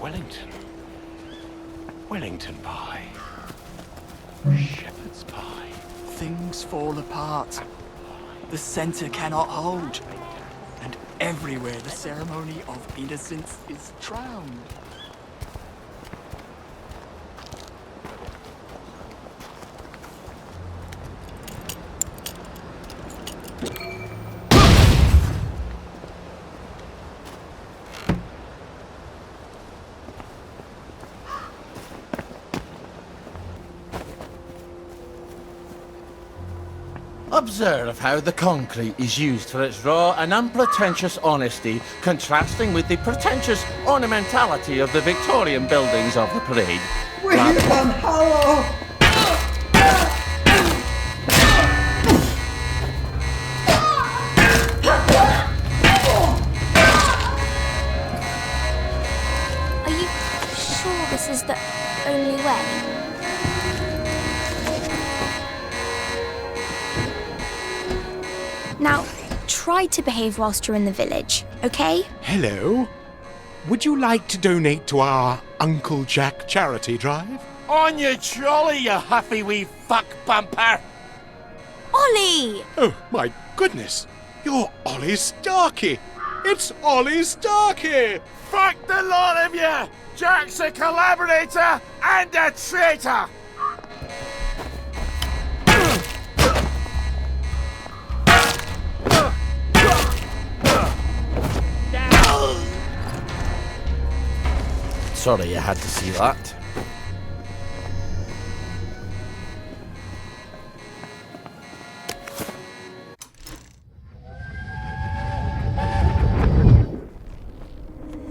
Wellington. Wellington pie. Shepherd's pie. Things fall apart. The center cannot hold. And everywhere the ceremony of innocence is drowned. Observe how the concrete is used for its raw and unpretentious honesty, contrasting with the pretentious ornamentality of the Victorian buildings of the parade. William Harrow! Are you sure this is the only way? Now, try to behave whilst you're in the village, okay? Hello. Would you like to donate to our Uncle Jack charity drive? On your trolley, you huffy wee fuck bumper! Ollie! Oh, my goodness. You're Ollie Starkey. It's Ollie Starkey. Fuck the lot of you! Jack's a collaborator and a traitor! Sorry you had to see that.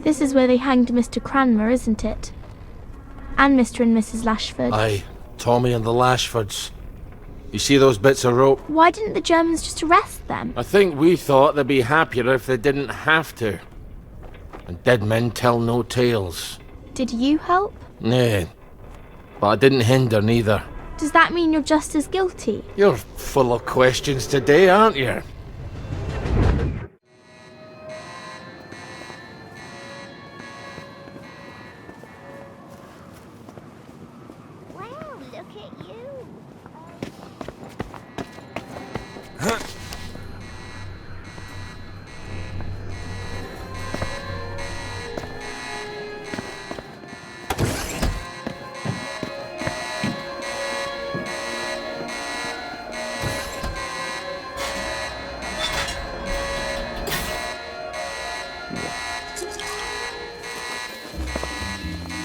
This is where they hanged Mr. Cranmer, isn't it? And Mr. and Mrs. Lashford. Aye, Tommy and the Lashfords. You see those bits of rope? Why didn't the Germans just arrest them? I think we thought they'd be happier if they didn't have to. And dead men tell no tales. Did you help? Nay, but I didn't hinder neither. Does that mean you're just as guilty? You're full of questions today, aren't you? Wow, look at you.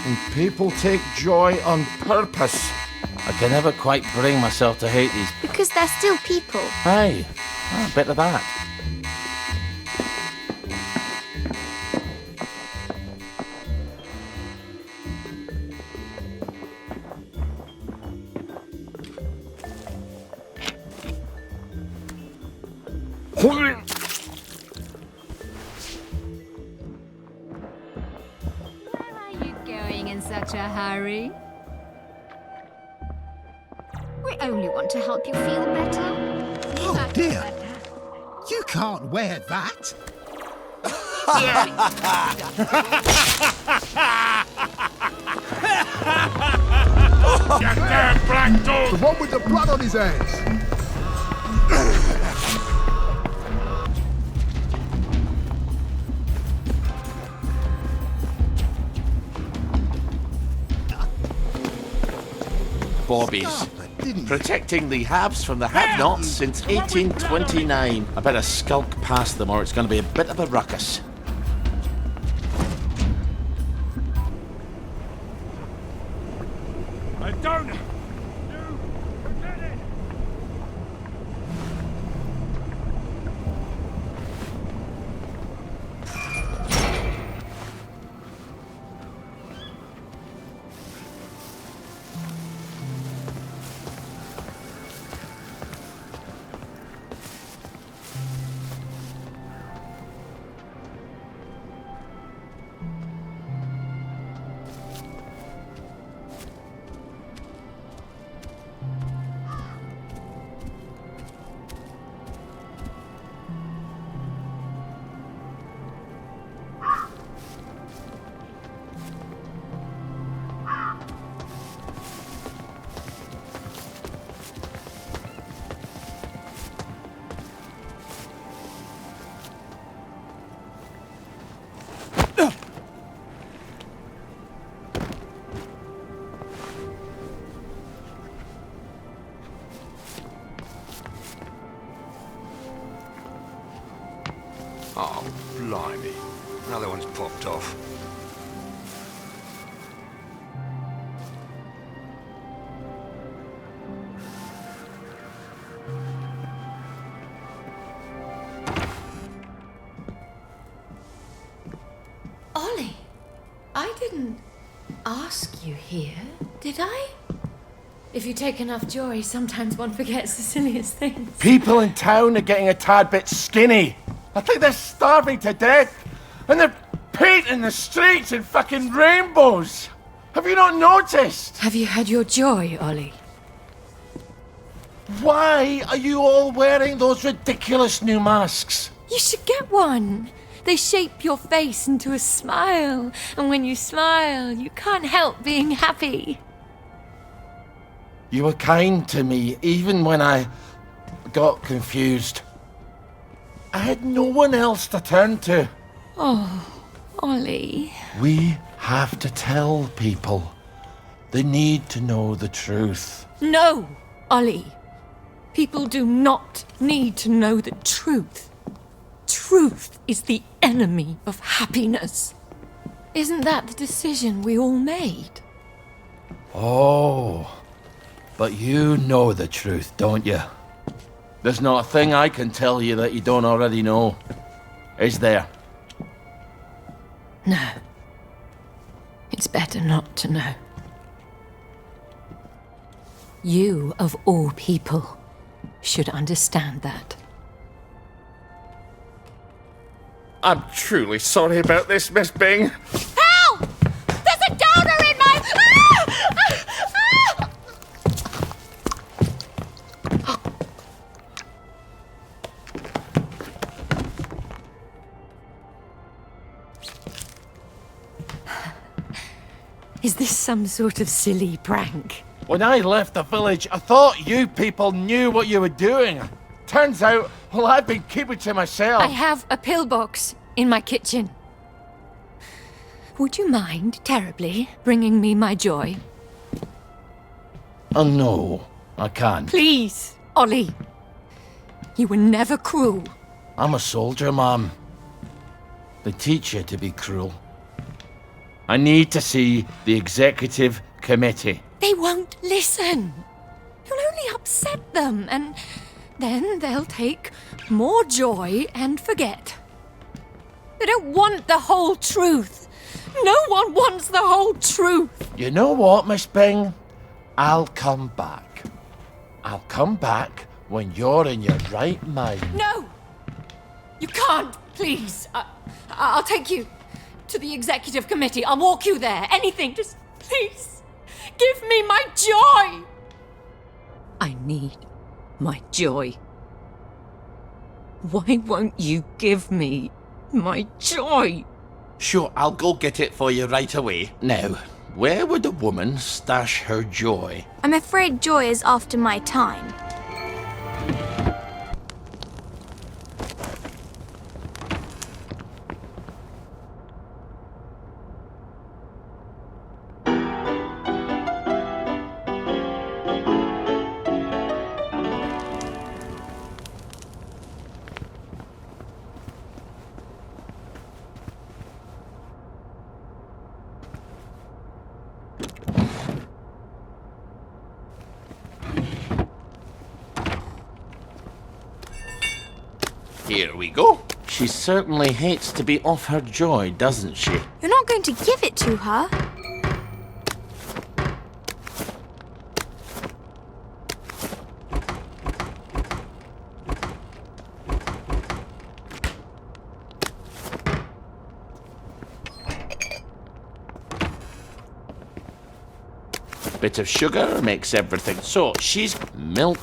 And people take joy on purpose. I can never quite bring myself to hate these. Because they're still people. Aye, a bit of that. Where are you going in such a hurry? We only want to help you feel better. Oh dear! You can't wear that! You damn black dog! The one with the blood on his hands! Bobbies. Protecting the haves from the have-nots since 1829. I better skulk past them or it's going to be a bit of a ruckus. I don't... You... Forget it! Oh, blimey. Another one's popped off. Ollie, I didn't ask you here, did I? If you take enough joy, sometimes one forgets the silliest things. People in town are getting a tad bit skinny. I think they're starving to death. And they're painting the streets in fucking rainbows. Have you not noticed? Have you had your joy, Ollie? Why are you all wearing those ridiculous new masks? You should get one. They shape your face into a smile, and when you smile, you can't help being happy. You were kind to me even when I got confused. I had no one else to turn to. Oh, Ollie. We have to tell people. They need to know the truth. No, Ollie. People do not need to know the truth. Truth is the enemy of happiness. Isn't that the decision we all made? Oh, but you know the truth, don't you? There's not a thing I can tell you that you don't already know. Is there? No. It's better not to know. You, of all people, should understand that. I'm truly sorry about this, Miss Bing. Help! There's a donor in my... Is this some sort of silly prank? When I left the village, I thought you people knew what you were doing. Turns out, well, I've been keeping to myself. I have a pillbox in my kitchen. Would you mind terribly bringing me my joy? Oh, no, I can't. Please, Ollie. You were never cruel. I'm a soldier, Mom. They teach you to be cruel. I need to see the executive committee. They won't listen. You'll only upset them, and then they'll take more joy and forget. They don't want the whole truth. No one wants the whole truth. You know what, Miss Bing? I'll come back. I'll come back when you're in your right mind. No! You can't, please. I'll take you to the executive committee. I'll walk you there. Anything. Just please give me my joy. I need my joy. Why won't you give me my joy? Sure, I'll go get it for you right away. Now, where would a woman stash her joy? I'm afraid joy is after my time. Here we go. She certainly hates to be off her joy, doesn't she? You're not going to give it to her. Bit of sugar makes everything. So, she's milk.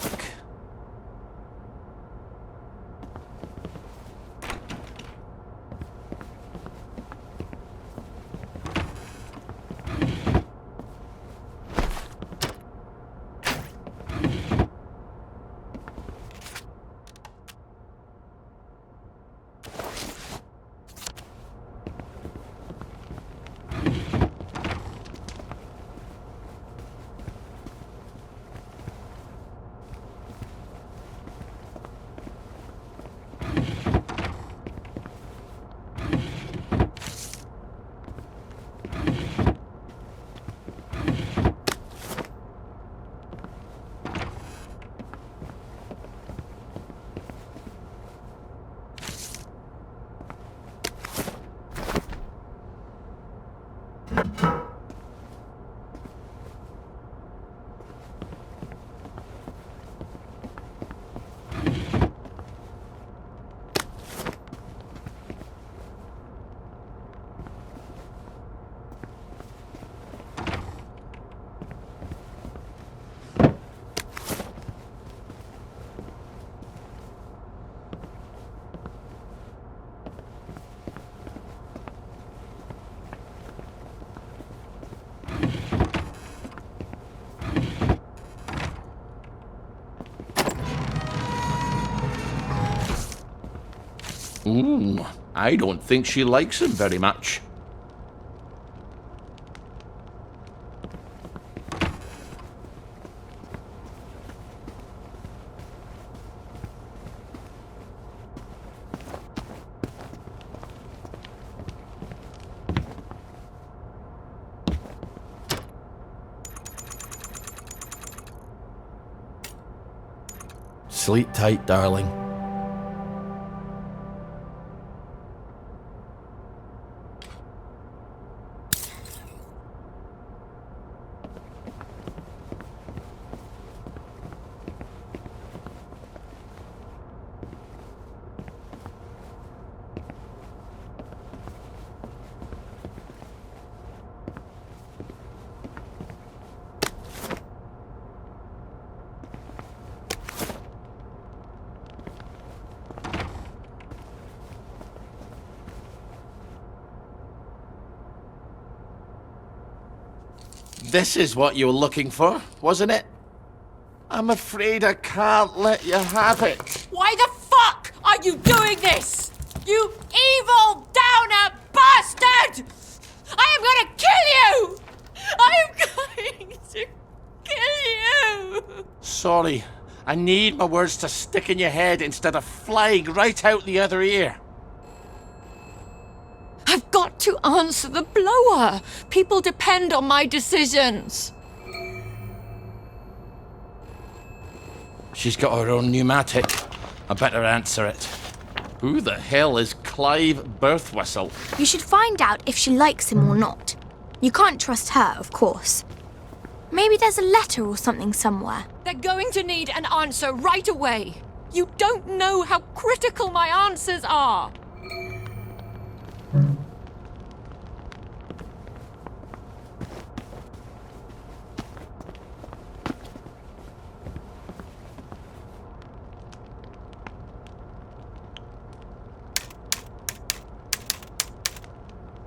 I don't think she likes him very much. Sleep tight, darling. This is what you were looking for, wasn't it? I'm afraid I can't let you have it. Why the fuck are you doing this? You evil downer bastard! I am gonna kill you! I am going to kill you! Sorry, I need my words to stick in your head instead of flying right out the other ear. I've got to answer the blower. People depend on my decisions. She's got her own pneumatic. I better answer it. Who the hell is Clive Birthwhistle? You should find out if she likes him or not. You can't trust her, of course. Maybe there's a letter or something somewhere. They're going to need an answer right away. You don't know how critical my answers are.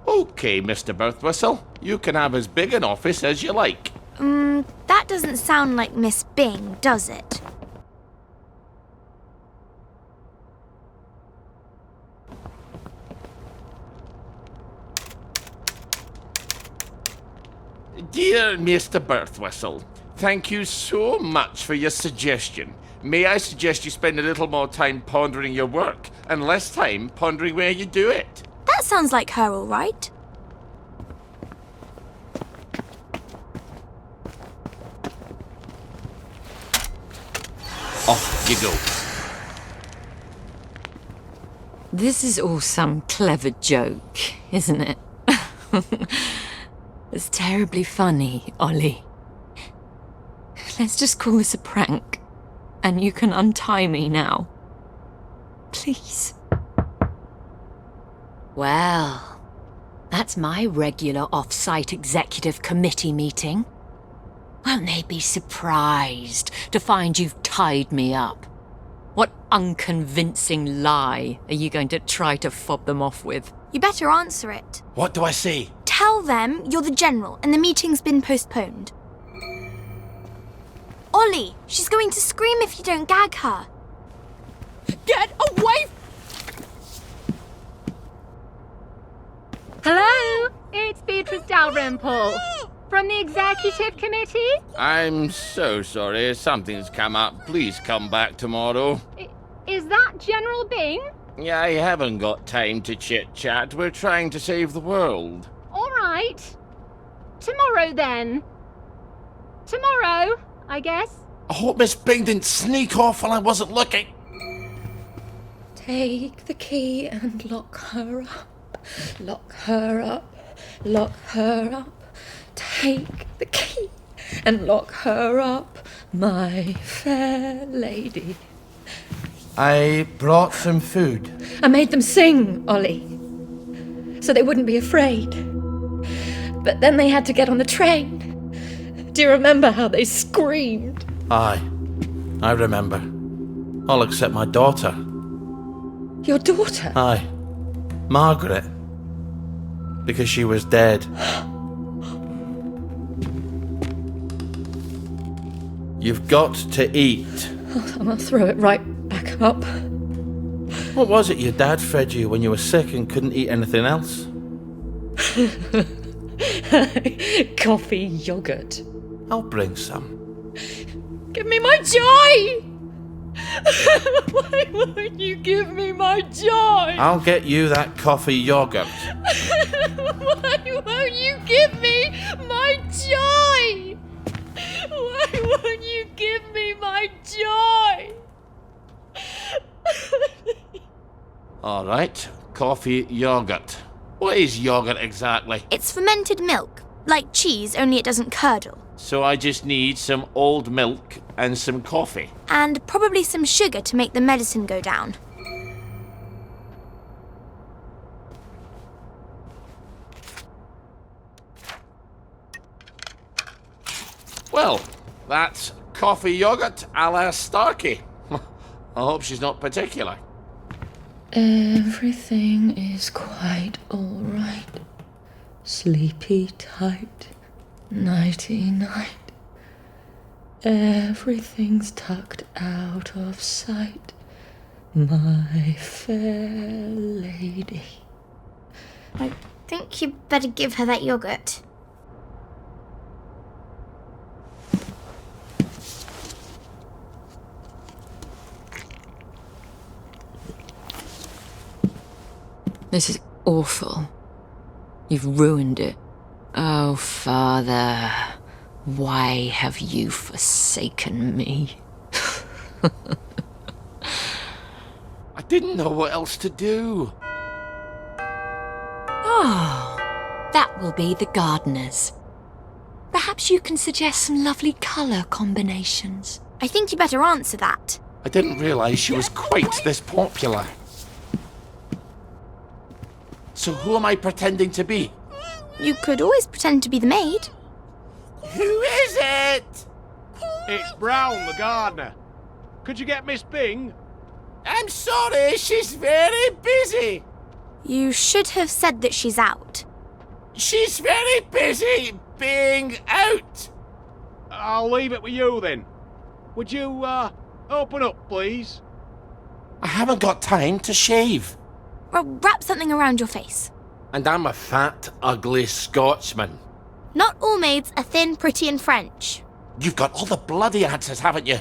Okay, Mr. Birthwhistle. You can have as big an office as you like. That doesn't sound like Miss Bing, does it? Dear Mr. Birthwhistle, thank you so much for your suggestion. May I suggest you spend a little more time pondering your work and less time pondering where you do it? That sounds like her, all right. Off you go. This is all some clever joke, isn't it? It's terribly funny, Ollie. Let's just call this a prank, and you can untie me now. Please. Well, that's my regular off-site executive committee meeting. Won't they be surprised to find you've tied me up? What unconvincing lie are you going to try to fob them off with? You better answer it. What do I say? Tell them you're the general and the meeting's been postponed. Ollie, she's going to scream if you don't gag her. Get away! Hello, it's Beatrice Dalrymple from the Executive Committee. I'm so sorry. Something's come up. Please come back tomorrow. Is that General Bing? Yeah, I haven't got time to chit-chat. We're trying to save the world. All right. Tomorrow, then. Tomorrow, I guess. I hope Miss Bing didn't sneak off while I wasn't looking. Take the key and lock her up. Lock her up. Lock her up. Take the key and lock her up, my fair lady. I brought some food. I made them sing, Ollie, so they wouldn't be afraid. But then they had to get on the train. Do you remember how they screamed? Aye, I remember. All except my daughter. Your daughter? Aye, Margaret. Because she was dead. You've got to eat. I'm gonna throw it right back up. What was it your dad fed you when you were sick and couldn't eat anything else? Coffee yogurt. I'll bring some. Give me my joy! Why won't you give me my joy? I'll get you that coffee yogurt. Why won't you give me my joy? Why won't you give me my joy? All right, coffee yogurt. What is yogurt exactly? It's fermented milk, like cheese, only it doesn't curdle. So I just need some old milk and some coffee. And probably some sugar to make the medicine go down. Well, that's coffee yogurt a la Starkey. I hope she's not particular. Everything is quite all right. Sleepy tight. Nighty night. Everything's tucked out of sight, my fair lady. I think you'd better give her that yogurt. This is awful. You've ruined it. Oh, Father, why have you forsaken me? I didn't know what else to do. Oh, that will be the gardeners. Perhaps you can suggest some lovely colour combinations. I think you better answer that. I didn't realise she was quite this popular. So who am I pretending to be? You could always pretend to be the maid. Who is it? It's Brown, the gardener. Could you get Miss Bing? I'm sorry, she's very busy. You should have said that she's out. She's very busy being out. I'll leave it with you then. Would you, open up, please? I haven't got time to shave. Well, wrap something around your face. And I'm a fat, ugly Scotsman. Not all maids are thin, pretty, and French. You've got all the bloody answers, haven't you?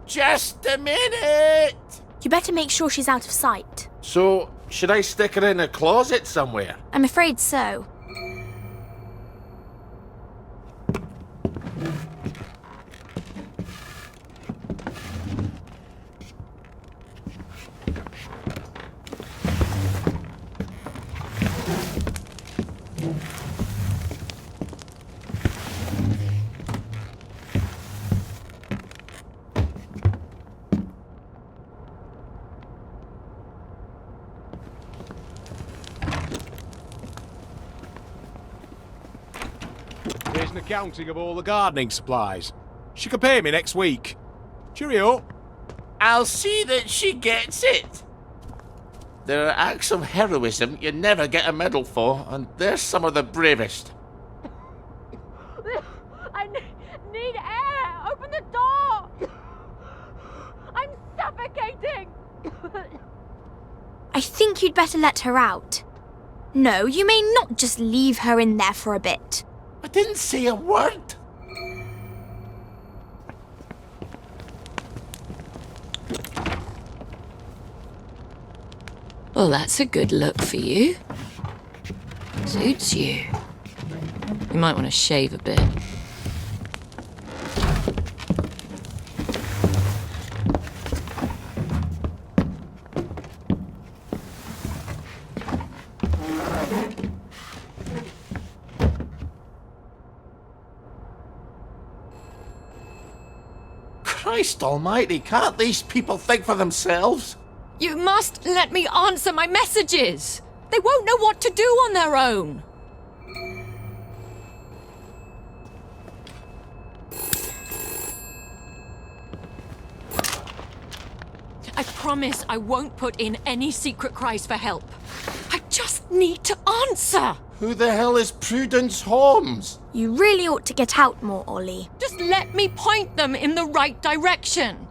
Just a minute! You better make sure she's out of sight. So, should I stick her in a closet somewhere? I'm afraid so. Here's an accounting of all the gardening supplies. She can pay me next week. Cheerio. I'll see that she gets it. There are acts of heroism you never get a medal for, and they're some of the bravest. I need air! Open the door! I'm suffocating! I think you'd better let her out. No, you may not just leave her in there for a bit. I didn't say a word. Well, that's a good look for you. Suits you. You might want to shave a bit. Christ almighty, can't these people think for themselves? You must let me answer my messages. They won't know what to do on their own. I promise I won't put in any secret cries for help. I just need to answer. Who the hell is Prudence Holmes? You really ought to get out more, Ollie. Just let me point them in the right direction.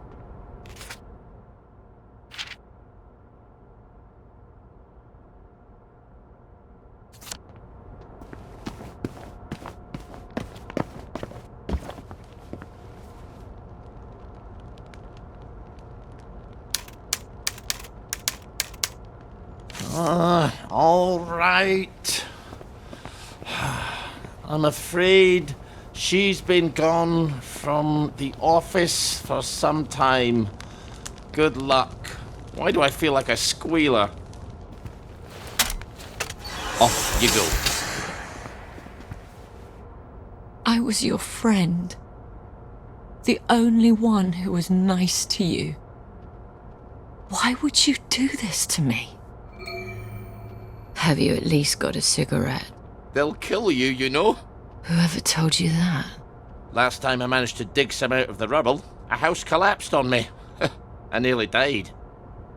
All right. I'm afraid she's been gone from the office for some time. Good luck. Why do I feel like a squealer? Off you go. I was your friend. The only one who was nice to you. Why would you do this to me? Have you at least got a cigarette? They'll kill you, you know. Whoever told you that? Last time I managed to dig some out of the rubble, a house collapsed on me. I nearly died.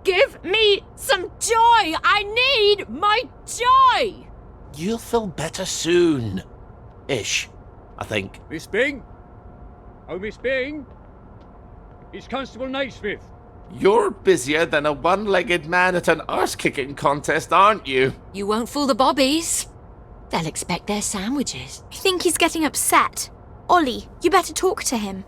Give me some joy! I need my joy! You'll feel better soon. Ish, I think. Miss Bing? Oh, Miss Bing? It's Constable Naismith. You're busier than a one-legged man at an arse-kicking contest, aren't you? You won't fool the bobbies. They'll expect their sandwiches. I think he's getting upset. Ollie, you better talk to him.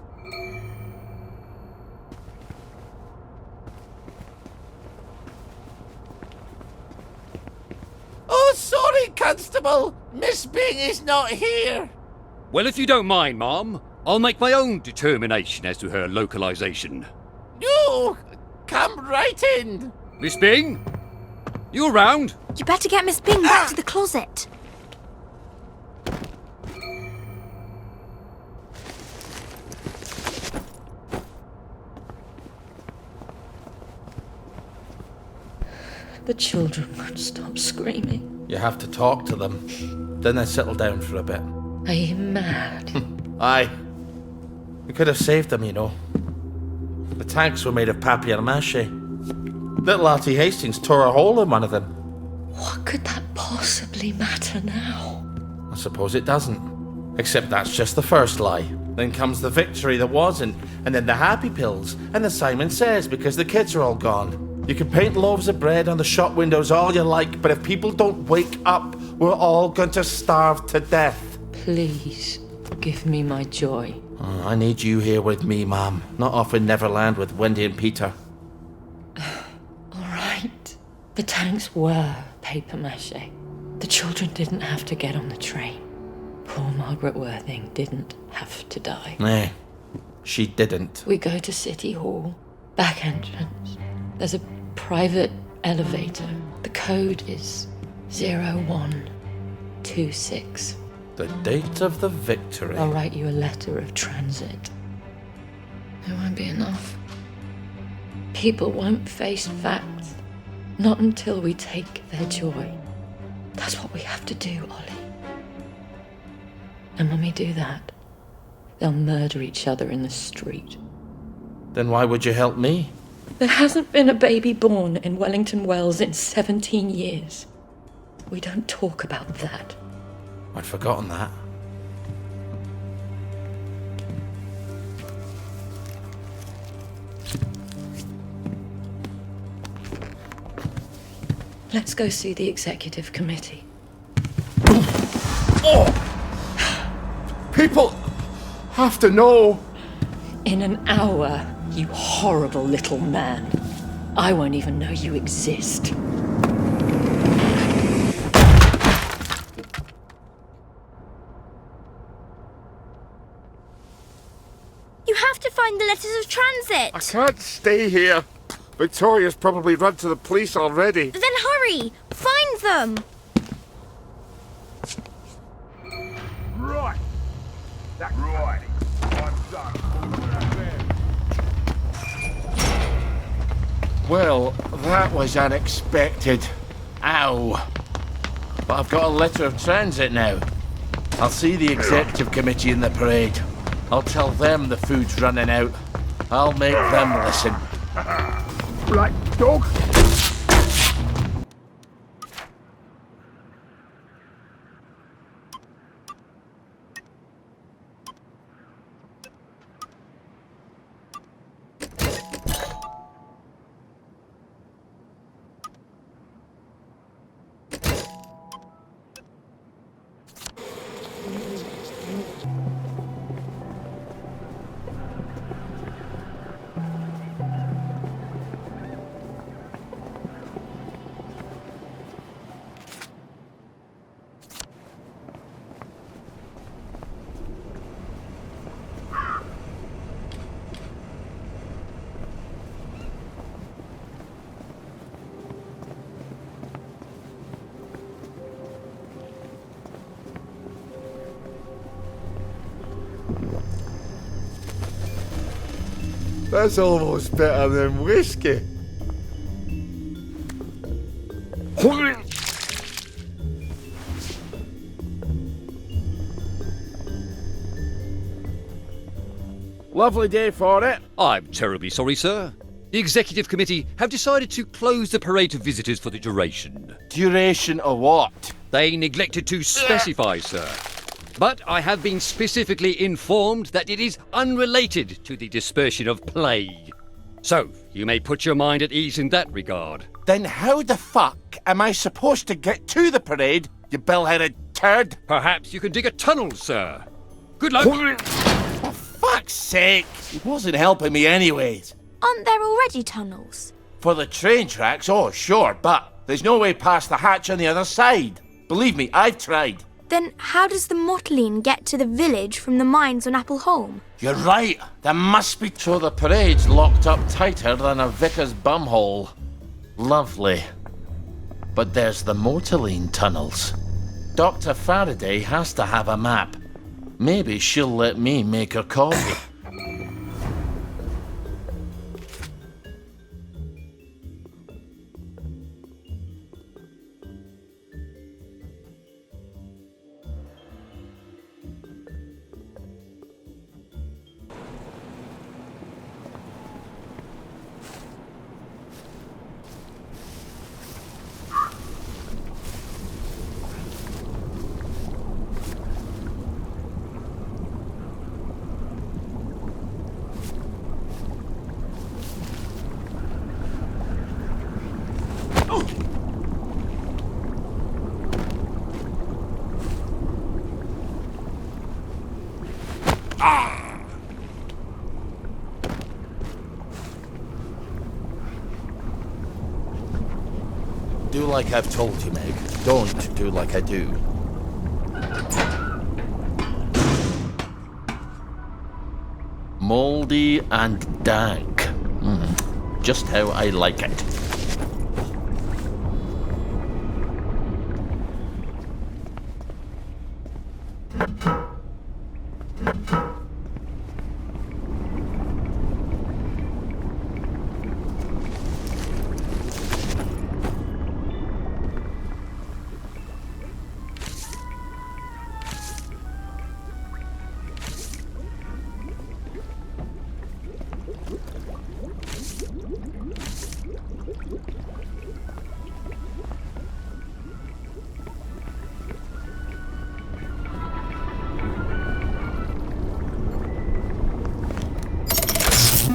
Oh, sorry, Constable. Miss Bing is not here. Well, if you don't mind, Ma'am, I'll make my own determination as to her localization. No, come right in. Miss Bing? You around? You better get Miss Bing back to the closet. The children won't stop screaming. You have to talk to them. Then they settle down for a bit. Are you mad? Aye. We could have saved them, you know. The tanks were made of papier-mâché. Little Artie Hastings tore a hole in one of them. What could that possibly matter now? I suppose it doesn't. Except that's just the first lie. Then comes the victory that wasn't, and then the happy pills, and the Simon Says because the kids are all gone. You can paint loaves of bread on the shop windows all you like, but if people don't wake up, we're all going to starve to death. Please, give me my joy. Oh, I need you here with me, Ma'am. Not off in Neverland with Wendy and Peter. All right. The tanks were papier-mâché. The children didn't have to get on the train. Poor Margaret Worthing didn't have to die. Nah, she didn't. We go to City Hall, back entrance. There's a private elevator. The code is 0126. The date of the victory. I'll write you a letter of transit. It won't be enough. People won't face facts. Not until we take their joy. That's what we have to do, Ollie. And when we do that, they'll murder each other in the street. Then why would you help me? There hasn't been a baby born in Wellington Wells in 17 years. We don't talk about that. I'd forgotten that. Let's go see the executive committee. Oh! People have to know. In an hour, you horrible little man. I won't even know you exist. You have to find the letters of transit. I can't stay here. Victoria's probably run to the police already. Then hurry! Find them! Right. That's right. I'm done. Well, that was unexpected. Ow. But I've got a letter of transit now. I'll see the executive committee in the parade. I'll tell them the food's running out. I'll make them listen. Black dog. That's almost better than whiskey. Lovely day for it. I'm terribly sorry, sir. The executive committee have decided to close the parade to visitors for the duration. Duration of what? They neglected to specify, sir. But I have been specifically informed that it is unrelated to the dispersion of plague. So, you may put your mind at ease in that regard. Then how the fuck am I supposed to get to the parade, you bell-headed turd? Perhaps you can dig a tunnel, sir. Good luck. For fuck's sake! It wasn't helping me anyways. Aren't there already tunnels? For the train tracks, oh sure, but there's no way past the hatch on the other side. Believe me, I've tried. Then how does the Mottling get to the village from the mines on Appleholme? You're right. There must be. So the parade's locked up tighter than a vicar's bumhole. Lovely. But there's the Mottling tunnels. Dr. Faraday has to have a map. Maybe she'll let me make a copy. Do like I've told you, Meg. Don't do like I do. Mouldy and dank. Just how I like it.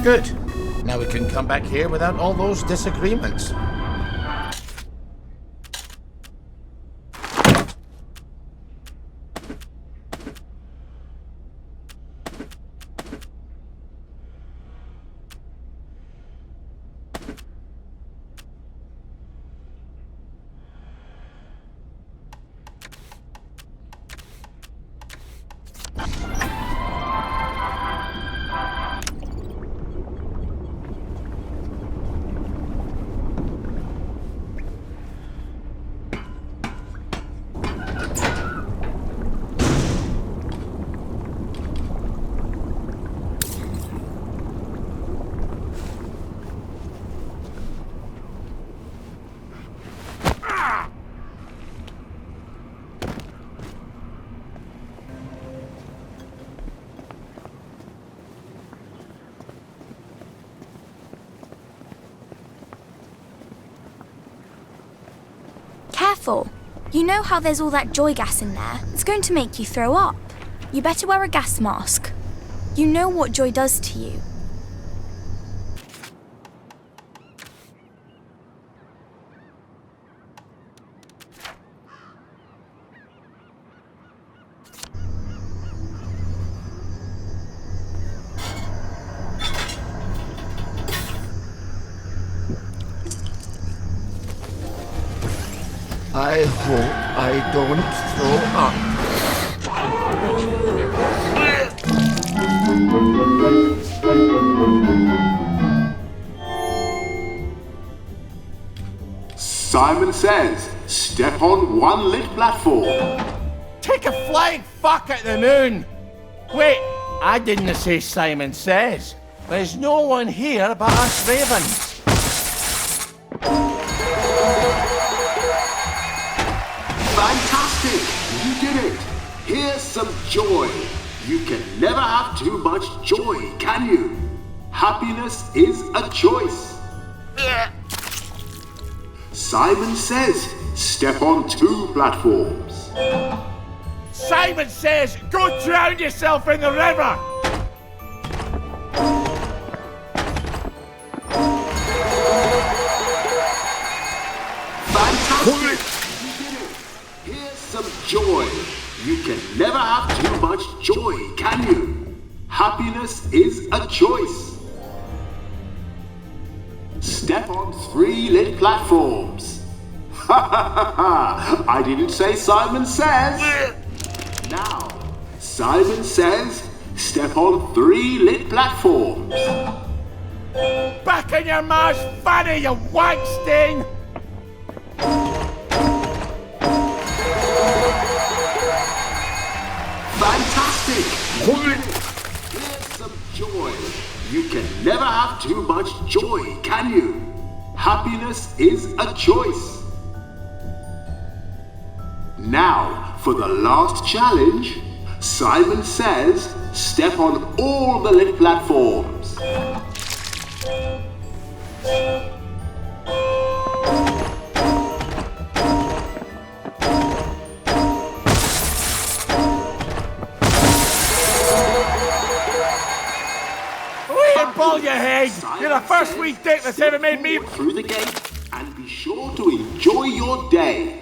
Good. Now we can come back here without all those disagreements. Careful. You know how there's all that joy gas in there? It's going to make you throw up. You better wear a gas mask. You know what joy does to you. I hope I don't throw up. Simon Says, step on one lit platform. Take a flying fuck at the moon! Wait, I didn't say Simon Says. There's no one here but us ravens. Fantastic! You did it! Here's some joy. You can never have too much joy, can you? Happiness is a choice. Simon Says, step on 2 platforms. Simon Says, go drown yourself in the river! Fantastic! You did it! Here's some joy. You can never have too much joy, can you? Happiness is a choice. Step on 3 lit platforms. Ha ha ha ha! I didn't say Simon Says. Now, Simon Says, step on 3 lit platforms. Back in your ma's fanny, you wank stain! Fantastic! Here's some joy. You can never have too much joy, can you? Happiness is a choice. Now, for the last challenge, Simon Says, step on all the lit platforms. Ball your head! You're the first wee dick that's ever made me... Through the gate, and be sure to enjoy your day.